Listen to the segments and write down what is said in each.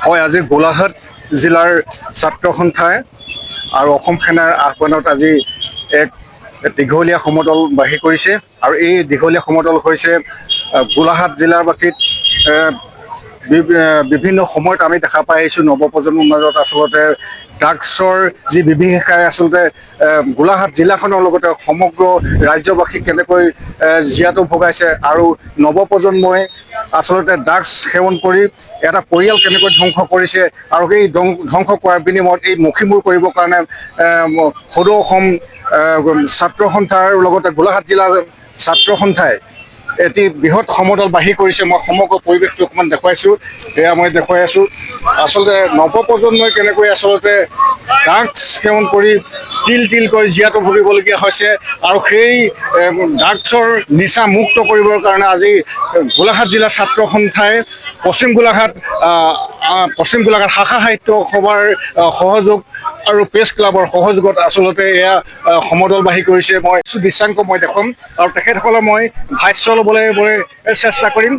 হয়, আজি গোলাঘাট জিলাৰ ছাত্ৰ সন্থাই আৰু অসম সেনাৰ আহ্বানত আজি এক দীঘলীয়া সমদল বাহিৰ কৰিছে আৰু এই দীঘলীয়া সমদল হৈছে গোলাঘাট জিলাৰ বাসীত বিভিন্ন সময়ত আমি দেখা পাই আহিছোঁ নৱপ্ৰজন্মৰ মাজত আচলতে ড্ৰাগছৰ যি বিভীষিকাই আচলতে গোলাঘাট জিলাখনৰ লগতে সমগ্ৰ ৰাজ্যবাসীক কেনেকৈ জীয়াতু ভোগাইছে আৰু নৱপ্ৰজন্মই আচলতে ড্ৰাগছ সেৱন কৰি এটা পৰিয়াল কেনেকৈ ধ্বংস কৰিছে আৰু এই ধ্বংস কৰাৰ বিনিময়ত এই মষিমূৰ কৰিবৰ কাৰণে সদৌ অসম ছাত্ৰ সন্থাৰ লগতে গোলাঘাট জিলাৰ ছাত্ৰ সন্থাই এটি বৃহৎ সমদল বাহিৰ কৰিছে। মই সমগ্ৰ পৰিৱেশটো অকণমান দেখুৱাইছোঁ, এয়া মই দেখুৱাই আছোঁ। আচলতে নৱপ্ৰজন্মই কেনেকৈ আচলতে ড্ৰাগছ সেৱন কৰি তিলকৈ জীয়াতু ভুগিবলগীয়া হৈছে আৰু সেই ড্ৰাগছৰ নিচা মুক্ত কৰিবৰ কাৰণে আজি গোলাঘাট জিলা ছাত্ৰ সন্থাই পশ্চিম গোলাঘাট শাখা সাহিত্য সভাৰ সহযোগ আৰু প্ৰেছ ক্লাবৰ সহযোগত আচলতে এয়া সমদল বাহিৰ কৰিছে। মই দৃশ্যাংক মই দেখুৱাম আৰু তেখেতসকলে মই ভাষ্য ল'বলৈ মই চেষ্টা কৰিম।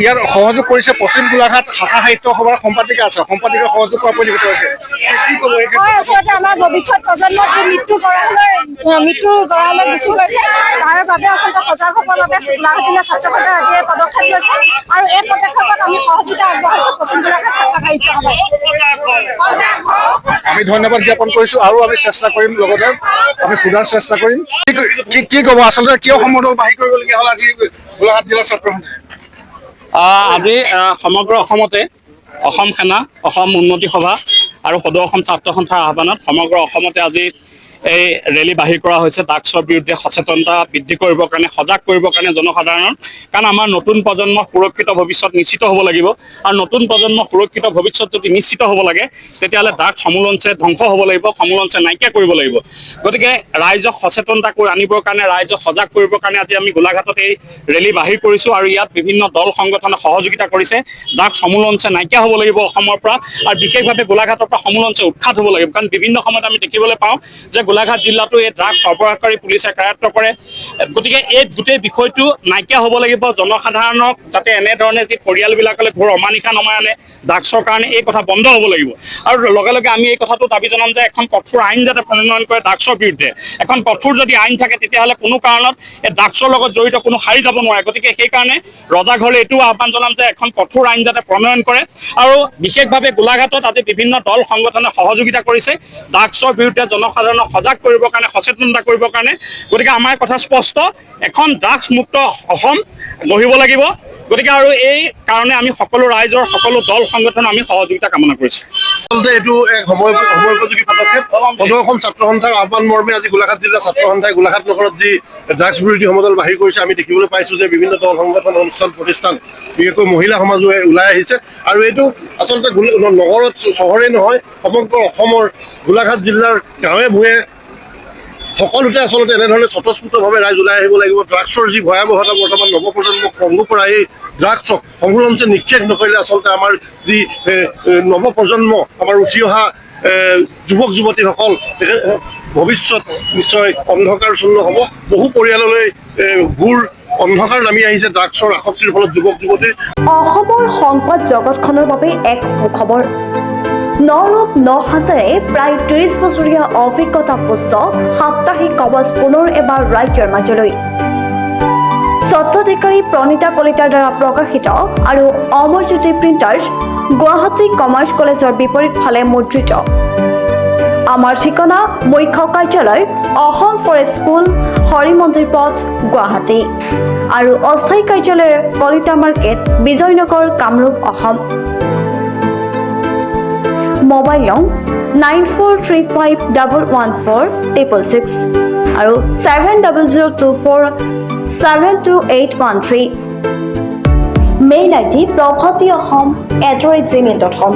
ইয়াৰ সহযোগ কৰিছে পশ্চিম গোলাঘাট শাখা সাহিত্য সভাৰ সম্পাদিকা আছে, সম্পাদিকা সহযোগ কৰা পৰিলক্ষিত হৈছে। কি ক'ব? আচলতে আমাৰ ভৱিষ্যত প্ৰজন্ম যি মৃত্যুৰ গৰালৈ গুচি গৈছে, তাৰ বাবে আচলতে সজাগ হ'বৰ বাবে গোলাঘাট জিলা ছাত্ৰ সন্থাই আজি এই পদক্ষেপ লৈছে আৰু এই পদক্ষেপত আমি সহযোগিতা আগবঢ়াইছোঁ পশ্চিম গোলাঘাট শাখা সাহিত্য সভাই। আমি ধন্যবাদ জ্ঞাপন কৰিছোঁ আৰু আমি চেষ্টা কৰিম, লগতে আমি সোধাৰ চেষ্টা কৰিম। কি ক'ব আচলতে কিয় সমদল বাহিৰ কৰিবলগীয়া হ'ল আজি গোলাঘাট জিলা ছাত্ৰ সন্থাই? আজি সমগ্ৰ অসমতে অসম সেনা, অসম উন্নতি সভা আৰু সদৌ অসম ছাত্ৰ সন্থাৰ আহ্বানত সমগ্ৰ অসমতে আজি এই ৰেলী বাহিৰ কৰা হৈছে ড্ৰাগছৰ বিৰুদ্ধে সচেতনতা বৃদ্ধি কৰিবৰ কাৰণে, সজাগ কৰিবৰ কাৰণে জনসাধাৰণৰ। কাৰণ আমাৰ নতুন প্ৰজন্মৰ সুৰক্ষিত ভৱিষ্যত নিশ্চিত হ'ব লাগিব আৰু নতুন প্ৰজন্মৰ সুৰক্ষিত ভৱিষ্যত যদি নিশ্চিত হ'ব লাগে তেতিয়াহ'লে ড্ৰাগছ সমূলঞ্চে ধ্বংস হ'ব লাগিব, সমূলঞ্চে নাইকিয়া কৰিব লাগিব। গতিকে ৰাইজক সচেতনতা কৰি আনিবৰ কাৰণে, ৰাইজক সজাগ কৰিবৰ কাৰণে আজি আমি গোলাঘাটত এই ৰেলী বাহিৰ কৰিছোঁ আৰু ইয়াত বিভিন্ন দল সংগঠনে সহযোগিতা কৰিছে। ড্ৰাগছ সমূলঞ্চে নাইকিয়া হ'ব লাগিব অসমৰ পৰা আৰু বিশেষভাৱে গোলাঘাটৰ পৰা সমূলঞ্চে উৎখাত হ'ব লাগিব। কাৰণ বিভিন্ন সময়ত আমি দেখিবলৈ পাওঁ যে গোলাঘাট জিলাতো এই ড্ৰাগছ সৰবৰাহকাৰী পুলিচে কাৰ্যত কৰে। গতিকে এই গোটেই বিষয়টো নাইকিয়া হ'ব লাগিব। জনসাধাৰণক যাতে এনেধৰণে যি পৰিয়ালবিলাকলৈ ঘোৰ অমানিশা নমাই আনে ড্ৰাগছৰ কাৰণে, এই কথা বন্ধ হ'ব লাগিব। আৰু লগে লগে আমি এই কথাটো দাবী জনাম যে এখন কঠোৰ আইন যাতে প্ৰণয়ন কৰে ড্ৰাগছৰ বিৰুদ্ধে। এখন কঠোৰ যদি আইন থাকে তেতিয়াহ'লে কোনো কাৰণত এই ড্ৰাগছৰ লগত জড়িত কোনো সাৰি যাব নোৱাৰে। গতিকে সেইকাৰণে ৰজাঘৰলৈ এইটোও আহ্বান জনাম যে এখন কঠোৰ আইন যাতে প্ৰণয়ন কৰে। আৰু বিশেষভাৱে গোলাঘাটত আজি বিভিন্ন দল সংগঠনে সহযোগিতা কৰিছে ড্ৰাগছৰ বিৰুদ্ধে জনসাধাৰণক সজাগ কৰিবৰ কাৰণে, সচেতনতা কৰিবৰ কাৰণে। গতিকে আমাৰ কথা স্পষ্ট, এখন ড্ৰাগছ মুক্ত অসম গঢ়িব লাগিব। গতিকে আৰু এই কাৰণে আমি সকলো ৰাইজৰ, সকলো দল সংগঠন আমি সহযোগিতা কামনা কৰিছোঁ। আচলতে এইটো এক সময়োপযোগী পদক্ষেপ। সদৌ অসম ছাত্ৰ সন্থাৰ আহ্বান মৰ্মে আজি গোলাঘাট জিলা ছাত্ৰ সন্থাই গোলাঘাট নগৰত যি ড্ৰাগছ বিৰোধী সমদল বাহিৰ কৰিছে, আমি দেখিবলৈ পাইছোঁ যে বিভিন্ন দল সংগঠন, অনুষ্ঠান প্ৰতিষ্ঠান, বিশেষকৈ মহিলা সমাজে ওলাই আহিছে। আৰু এইটো আচলতে নগৰত, চহৰেই নহয়, সমগ্ৰ অসমৰ গোলাঘাট জিলাৰ গাঁৱে ভূঞে সকলোতে আচলতে এনেধৰণে স্বতঃস্ফূৰ্তভাৱে ৰাইজ ওলাই আহিব লাগিব। ড্ৰাগছৰ যি ভয়াৱহতা বৰ্তমান নৱপ্ৰজন্মক পংগু কৰা এই ড্ৰাগছক সমূলঞ্চে নিক্ষেপ নকৰিলে আচলতে আমাৰ যি নৱপ্ৰজন্ম, আমাৰ উঠি অহা যুৱক যুৱতীসকল ভৱিষ্যত নিশ্চয় অন্ধকাৰচ্ছন্ন হ'ব। বহু পৰিয়াললৈ ঘোৰ অন্ধকাৰ নামি আহিছে ড্ৰাগছৰ আসক্তিৰ ফলত যুৱক যুৱতীৰ। অসমৰ সংবাদ জগতখনৰ বাবে এক সুখবৰ। নৰৱ ৯,০০০ প্ৰায় ৩০ বছৰীয়া অভিজ্ঞতা পুষ্ট সাপ্তাহিক কবচ পুনৰ এবাৰ ৰাজ্যৰ মাজলৈ। স্বত্বাধিকাৰী প্ৰণীতা কলিতাৰ দ্বাৰা প্ৰকাশিত আৰু অমৰজ্যোতি প্ৰিণ্টাৰ্ছ, গুৱাহাটী কমাৰ্চ কলেজৰ বিপৰীত ফালে মুদ্ৰিত। আমাৰ ঠিকনা মুখ্য কাৰ্যালয় অসম ফৰেষ্ট স্কুল, হৰি মন্দিৰ পথ, গুৱাহাটী আৰু অস্থায়ী কাৰ্যালয় কলিতা মাৰ্কেট, বিজয়নগৰ, কামৰূপ, অসম। মোবাইল নং 9435114666 আৰু 7024722813। Mail ID probhatiahom@gmail.com।